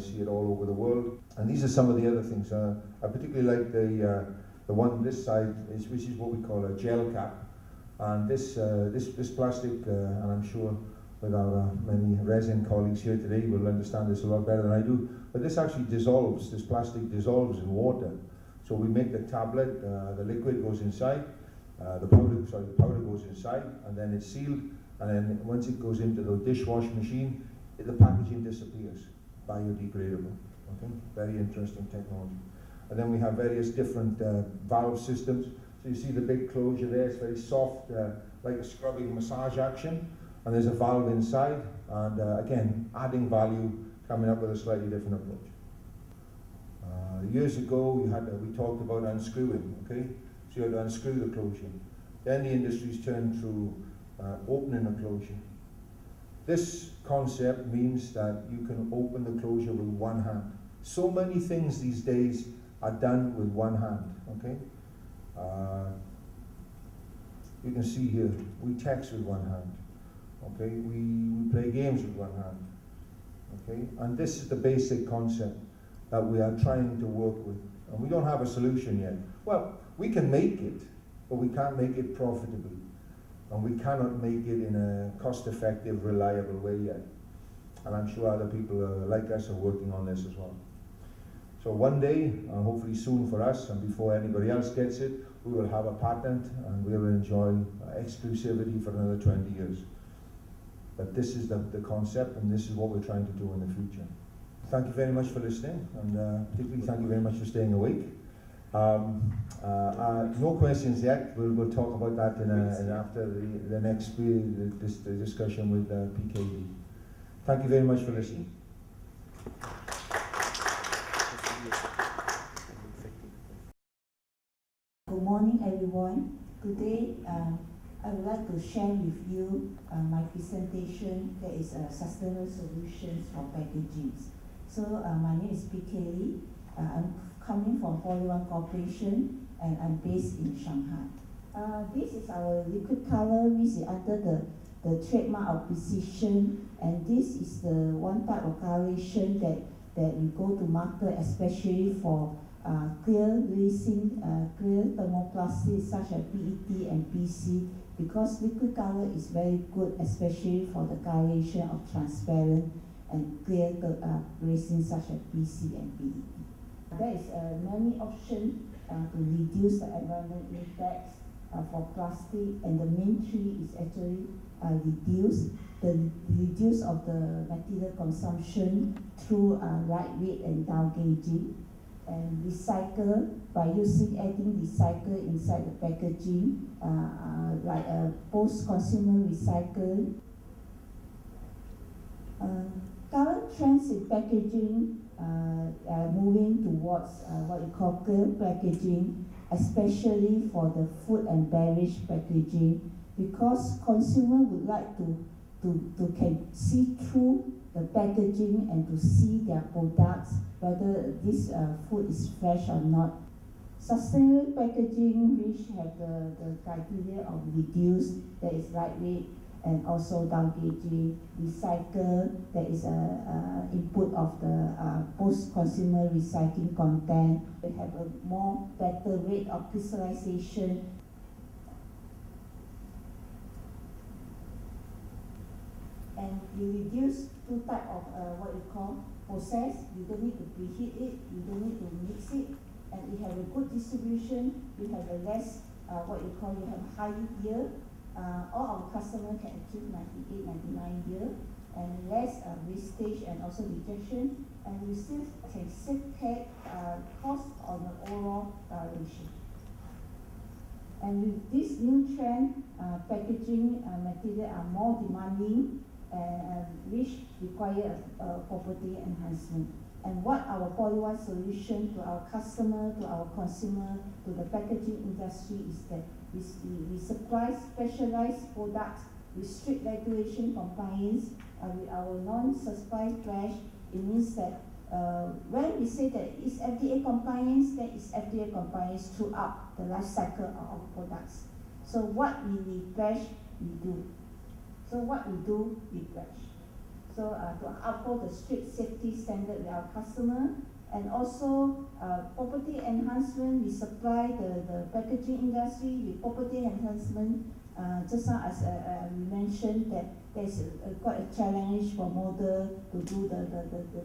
see it all over the world. And these are some of the other things. I particularly like the one this side, which is what we call a gel cap. And this plastic, and I'm sure with our many resin colleagues here today will understand this a lot better than I do, but this actually dissolves, this plastic dissolves in water. So we make the tablet, the liquid goes inside, the powder goes inside, and then it's sealed, and then once it goes into the dishwash machine, the packaging disappears, biodegradable. Okay, very interesting technology. And then we have various different valve systems. So you see the big closure there, it's very soft, like a scrubbing massage action, and there's a valve inside, and again, adding value, coming up with a slightly different approach. Years ago, we talked about unscrewing, okay? So you had to unscrew the closure. Then the industry's turned to opening the closure. This concept means that you can open the closure with one hand. So many things these days are done with one hand, okay? You can see here, we text with one hand, okay? We play games with one hand, okay? And this is the basic concept that we are trying to work with. And we don't have a solution yet. Well, we can make it, but we can't make it profitably. And we cannot make it in a cost-effective, reliable way yet. And I'm sure other people like us are working on this as well. So one day, hopefully soon for us, and before anybody else gets it, we will have a patent and we will enjoy exclusivity for another 20 years. But this is the concept, and this is what we're trying to do in the future. Thank you very much for listening, and particularly thank you very much for staying awake. No questions yet. We'll talk about that after the next discussion with PKD. Thank you very much for listening. Good morning, everyone. Today, I would like to share with you my presentation that is Sustainable Solutions for Packaging. So my name is PK Lee. I'm coming from Poly-1 Corporation, and I'm based in Shanghai. This is our liquid color, which is under the trademark of Precision, and this is the one type of coloration that we go to market, especially for clear resin, clear thermoplastics such as PET and PC, because liquid color is very good, especially for the coloration of transparent and clear resin such as PC and PET. There is many options to reduce the environmental impacts for plastic, and the main three is actually reduce of the material consumption through lightweight and down gauging, and recycle by adding recycle inside the packaging, like a post-consumer recycle. Current trends in packaging are moving towards what we call clear packaging, especially for the food and beverage packaging, because consumers would like to can see through the packaging and to see their products, whether this food is fresh or not. Sustainable packaging, which have the criteria of reduce, that is lightweight, and also down gauging, recycle, that is input of the post-consumer recycling content. We have a more better rate of crystallization. And you reduce two type of what you call process. You don't need to preheat it, you don't need to mix it, and we have a good distribution. We have a less what you call, you have high yield. All our customers can achieve 98, 99 yield, and less wastage and also rejection, and we still can save cost on the overall ratio. And with this new trend, packaging material are more demanding, which require property enhancement. And what our Poly-1 solution to our customer, to our consumer, to the packaging industry is that we supply specialized products with strict regulation compliance with our non-certified trash. It means that when we say that it's FDA compliance, then it's FDA compliance throughout the life cycle of our products. So what we refresh, we do. So what we do, refresh. so to uphold the strict safety standard with our customer. And also property enhancement, we supply the packaging industry with property enhancement. Just now as we mentioned that there's quite a challenge for model to do the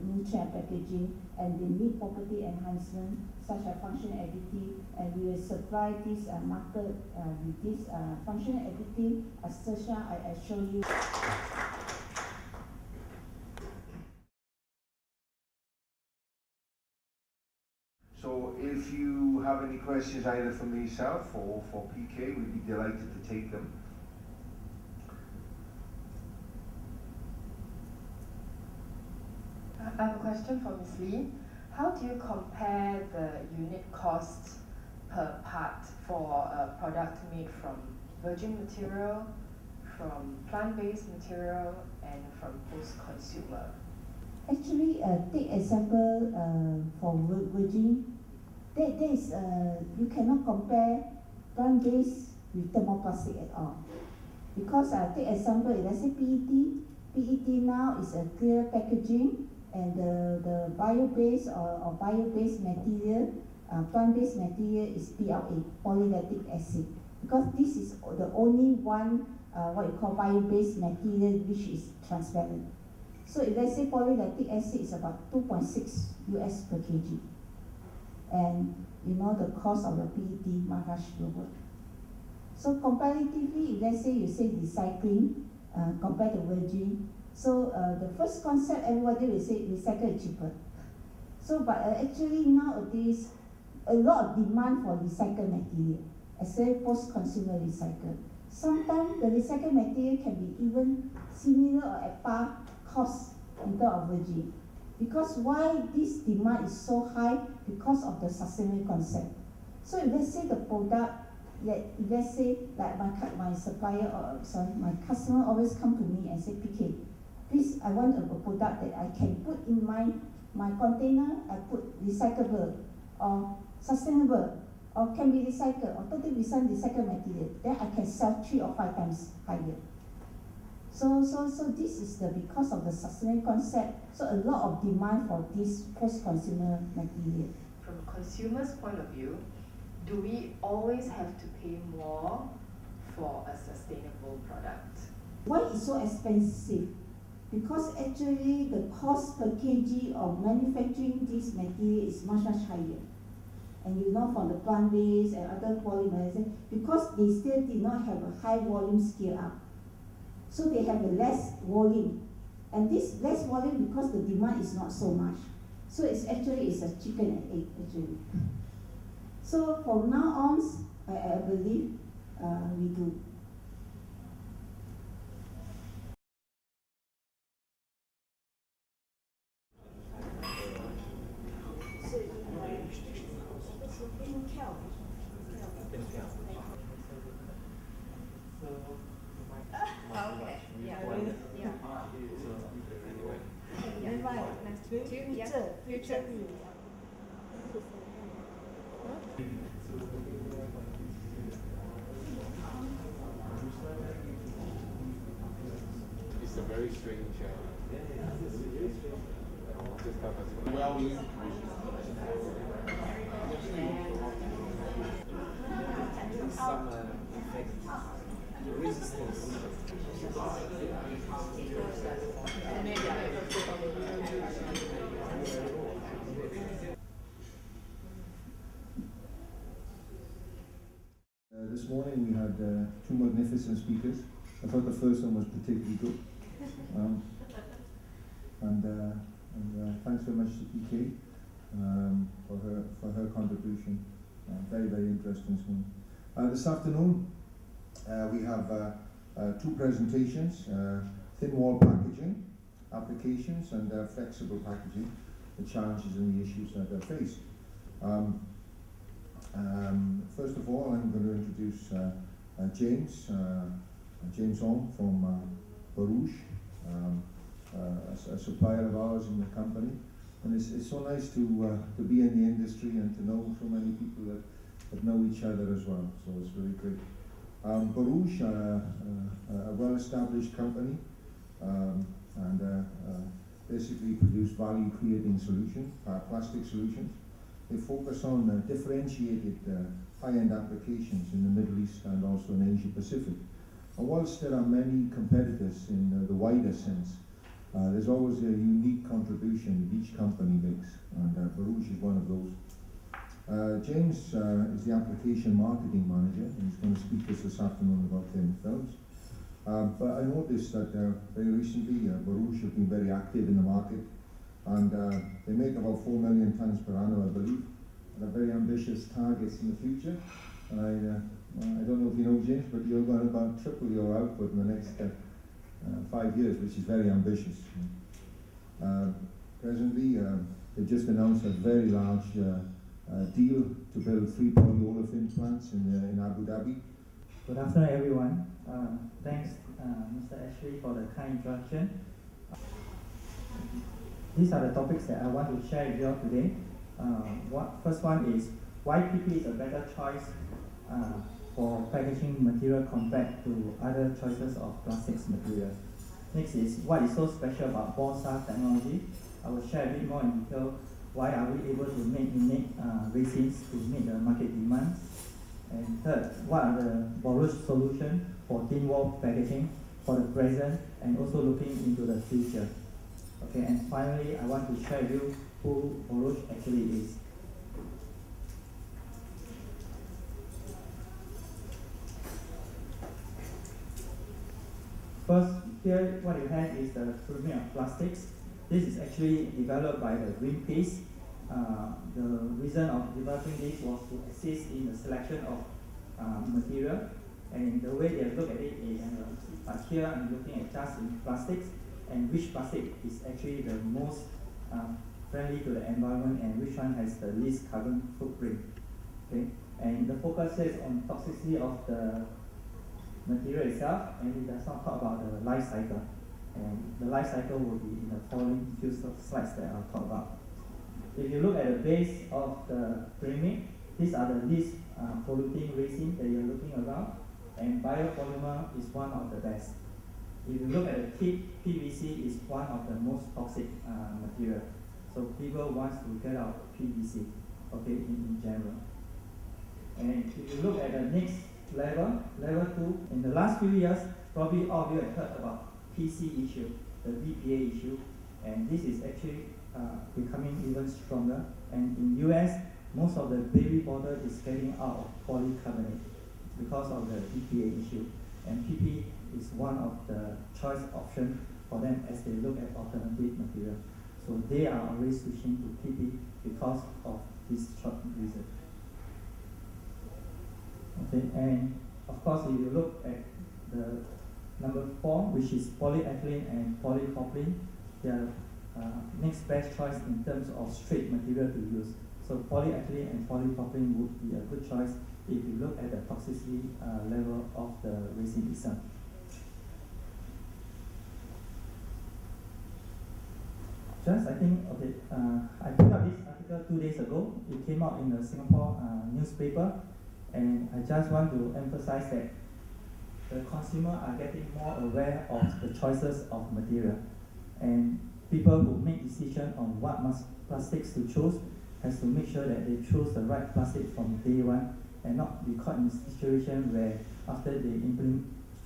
nutrient packaging, and they need property enhancement such as functional additive, and we will supply this market with this functional additive as such I show you. So if you have any questions either for myself or for PK, we'd be delighted to take them. I have a question for Ms. Lee. How do you compare the unit cost per part for a product made from virgin material, from plant-based material, and from post-consumer? Actually, take example for virgin. That is, you cannot compare plant-based with thermoplastic at all. Because take example, let's say PET. PET now is a clear packaging, and the bio-based or bio-based material, plant-based material is PLA, polylactic acid. Because this is the only one, what you call bio-based material which is transparent. So if let's say polylactic acid is about 2.6 US per kg. And you know the cost of the PET much lower. So comparatively, if let's say you say recycling compared to virgin, so the first concept everybody will say recycle is cheaper. So but actually nowadays a lot of demand for recycled material, especially post-consumer recycle. Sometimes the recycled material can be even similar or at par cost in terms of virgin. Because why this demand is so high? Because of the sustainable concept. So if let's say the product, let's say like my supplier or sorry, my customer always come to me and say, PK, please, I want a product that I can put in my container, I put recyclable or sustainable or can be recycled or 30% recycled material, then I can sell 3 or 5 times higher. So this is because of the sustainable concept. So a lot of demand for this post-consumer material. From a consumer's point of view, do we always have to pay more for a sustainable product? Why is so expensive? Because actually the cost per kg of manufacturing this material is much higher. And you know from the plant-based and other polymers, because they still did not have a high volume scale up. So they have a less volume. And this less volume because the demand is not so much. So it's a chicken and egg actually. So from now on, I believe we do. Okay. Yeah. Future. It's a very strange. Well, some resistance. This morning we had 2 magnificent speakers. I thought the first one was particularly good. And thanks very much to PK for her contribution. Very interesting this morning. This afternoon we have 2 presentations: thin wall packaging applications and flexible packaging, the challenges and the issues that are faced. First of all, I'm going to introduce James Ong from Baruch, a supplier of ours in the company. And it's so nice to be in the industry and to know so many people that know each other as well. So it's really great. Baruch, a well-established company, and basically produce value-creating solutions, plastic solutions. They focus on differentiated high-end applications in the Middle East and also in Asia Pacific. And whilst there are many competitors in the wider sense, there's always a unique contribution that each company makes, and Borouge is one of those. James is the application marketing manager, and he's going to speak to us this afternoon about thin films. But I noticed that very recently Borouge have been very active in the market, and they make about 4 million tonnes per annum, I believe, and have very ambitious targets in the future. And I don't know if you know, James, but you're going to about triple your output in the next 5 years, which is very ambitious. Presently, they've just announced a very large deal to build 3 polyolefin plants in Abu Dhabi. Good afternoon, everyone. Thanks, Mr. Ashley, for the kind introduction. These are the topics that I want to share with you all today. First one is why PP is a better choice for packaging material compared to other choices of plastics material. Next is what is so special about Borstar technology. I will share a bit more in detail why are we able to make unique resins to meet the market demand. And third, what are the Borouge solutions for thin wall packaging for the present and also looking into the future. Okay, and finally, I want to share with you who Borouge actually is. First, here what you have is the pyramid of plastics. This is actually developed by the Greenpeace. The reason of developing this was to assist in the selection of material, and the way they look at it is here I'm looking at just in plastics and which plastic is actually the most friendly to the environment and which one has the least carbon footprint. Okay, and the focus is on toxicity of the material itself, and it does not talk about the life cycle. And the life cycle will be in the following few slides that I'll talk about. If you look at the base of the pyramid, these are the least polluting resin that you're looking around, and biopolymer is one of the best. If you look at the tip, PVC is one of the most toxic material. So people want to get out PVC, okay, in general. And if you look at the next level, level 2, in the last few years, probably all of you have heard about PC issue, the BPA issue, and this is actually becoming even stronger. And in US, most of the baby bottle is getting out of polycarbonate because of the BPA issue. And PP is one of the choice options for them as they look at alternative material. So they are already switching to PP because of this short reason. Okay, and of course, if you look at the number 4, which is polyethylene and polypropylene, they are next best choice in terms of straight material to use. So polyethylene and polypropylene would be a good choice if you look at the toxicity level of the resin itself. Just, I think, okay, I put out this article 2 days ago. It came out in the Singapore newspaper, and I just want to emphasize that the consumer are getting more aware of the choices of material, and people who make decisions on what plastics to choose has to make sure that they choose the right plastic from day one and not be caught in a situation where after they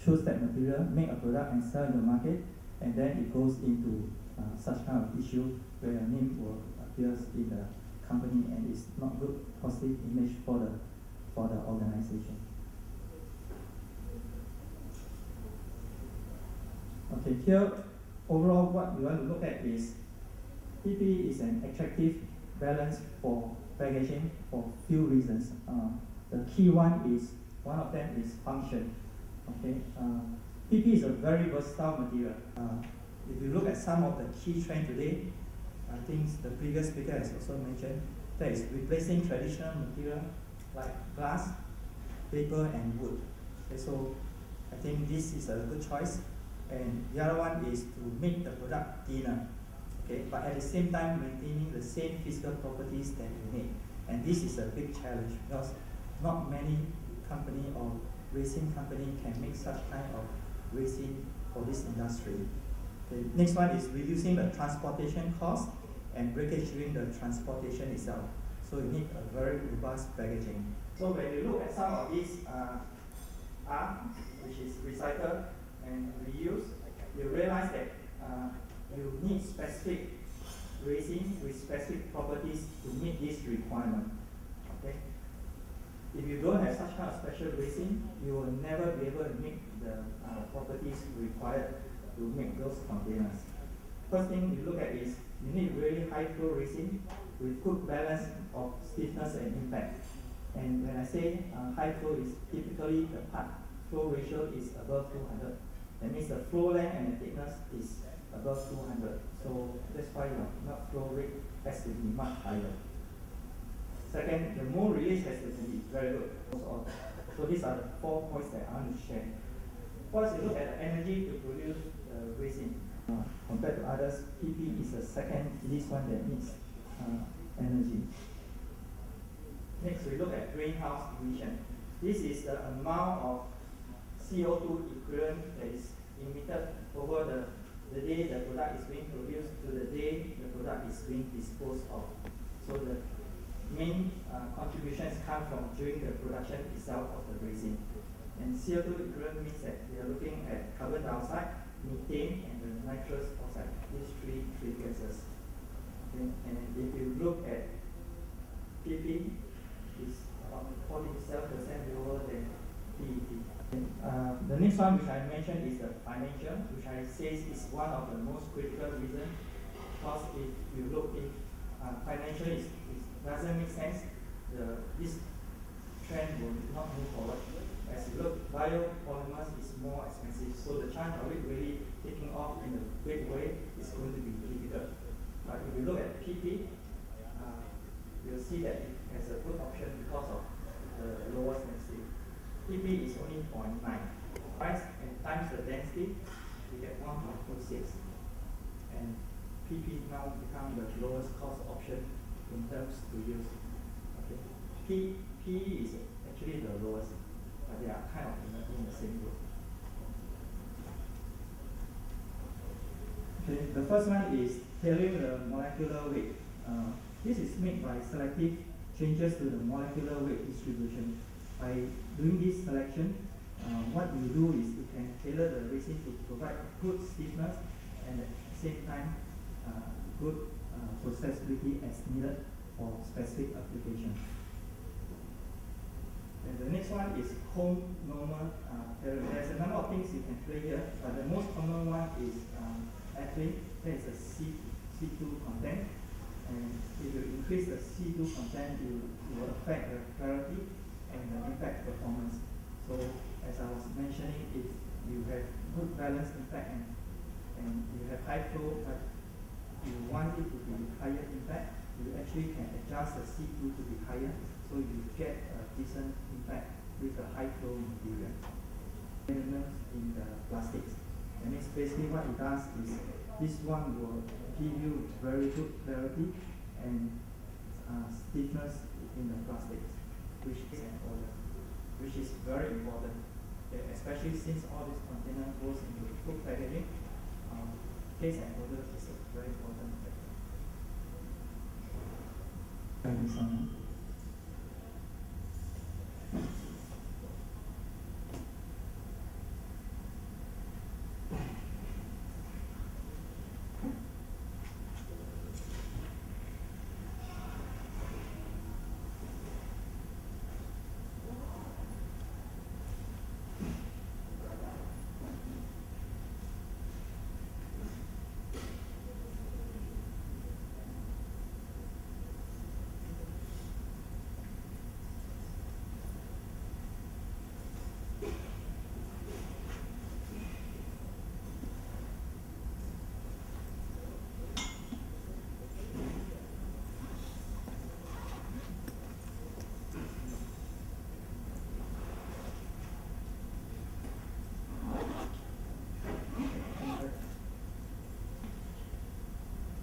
choose that material, make a product and sell in the market, and then it goes into such kind of issue where your name will appear in the company and it's not good positive image for the organization. Okay, here overall what we want to look at is PP is an attractive balance for packaging for few reasons. The key one of them is function. Okay, PP is a very versatile material. If you look at some of the key trends today, I think the previous speaker has also mentioned that is replacing traditional material like glass, paper, and wood. Okay, so I think this is a good choice. And the other one is to make the product thinner, okay, but at the same time maintaining the same physical properties that you need. And this is a big challenge because not many company or resin company can make such kind of resin for this industry. The next one is reducing the transportation cost and breakage during the transportation itself. So you need a very robust packaging. So when you look at some of these art, which is recycle and reuse, you realize that you need specific resin with specific properties to meet this requirement. Okay? If you don't have such kind of special resin, you will never be able to meet the properties required to make those containers. First thing you look at is you need really high flow resin with good balance of stiffness and impact. And when I say high flow, is typically the part flow ratio is above 200. That means the flow length and the thickness is above 200. So that's why your melt flow rate has to be much higher. Second, the mole release has to be very good. So these are the 4 points that I want to share. First, you look at the energy to produce resin. Compared to others, PP is the second least one that needs energy. Next, we look at greenhouse emission. This is the amount of CO2 equivalent that is emitted over the day the product is being produced to the day the product is being disposed of. So the main contributions come from during the production itself of the resin. And CO2 equivalent means that we are looking at carbon dioxide, methane, and the nitrous oxide, these three gases. Okay? And if you look at PP, it's about 47% lower than PET. The next one which I mentioned is the financial, which I say is one of the most critical reasons. Because if you look if financial doesn't make sense, this trend will not move forward. As you look, biopolymers is more expensive, so the chance of it really taking off in a big way is going to be difficult. But if you look at PP, you'll see that it has a good option because of the lowest density. PP is only 0.9. Price and times the density, we get 1.26. And PP now become the lowest cost option in terms to use. Okay. PE is actually the lowest, but they are kind of in the same group. Okay. The first one is tailoring the molecular weight. This is made by selective changes to the molecular weight distribution. By doing this selection, what you do is you can tailor the resin to provide good stiffness and at the same time good processability as needed for specific application. And the next one is cone normal. There's a number of things you can play here, but the most common one is ethylene. There is a C2 content, and if you increase the C2 content, it will affect the clarity and the impact performance. So as I was mentioning, if you have good balance impact and you have high flow, but you want it to be higher impact, you actually can adjust the C2 to be higher, so you get a decent impact with a high flow material. Elements in the plastics. And it's basically what it does is this one will give you very good clarity and stiffness in the plastics, which is an odor, which is very important, especially since all this container goes into food packaging. Taste and odor is a very important factor.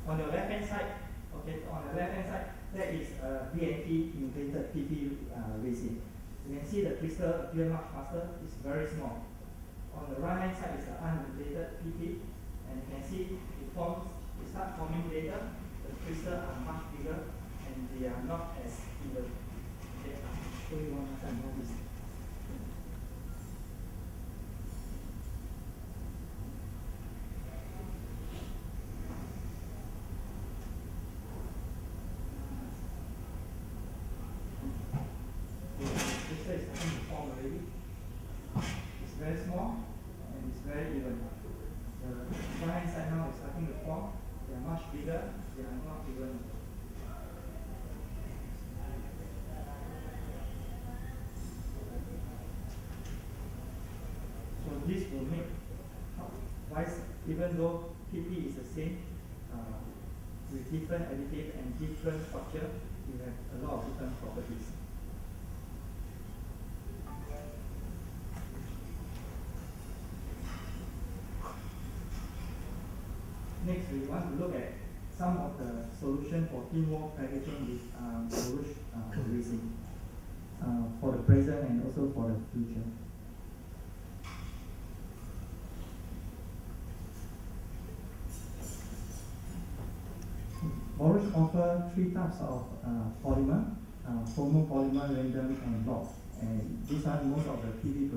On the left-hand side, there is a BNT mutated PP resin. You can see the crystal appear much faster, it's very small. On the right-hand side is the unmutated PP, And you can see it start forming later. The crystals are much bigger and they are not as even. Okay, I'll show you one more time how this. Crystal is starting to form already. It's very small and it's very even. The right hand side now is starting to form. They are much bigger, they are not even. So this will make, even though PP is the same, with different additive and different structure, you have a lot of different properties. Next, we want to look at some of the solution for thin wall packaging with Borouge resin for the present and also for the future. Borouge offer 3 types of polymer, homopolymer, random, and block. And these are most of the PV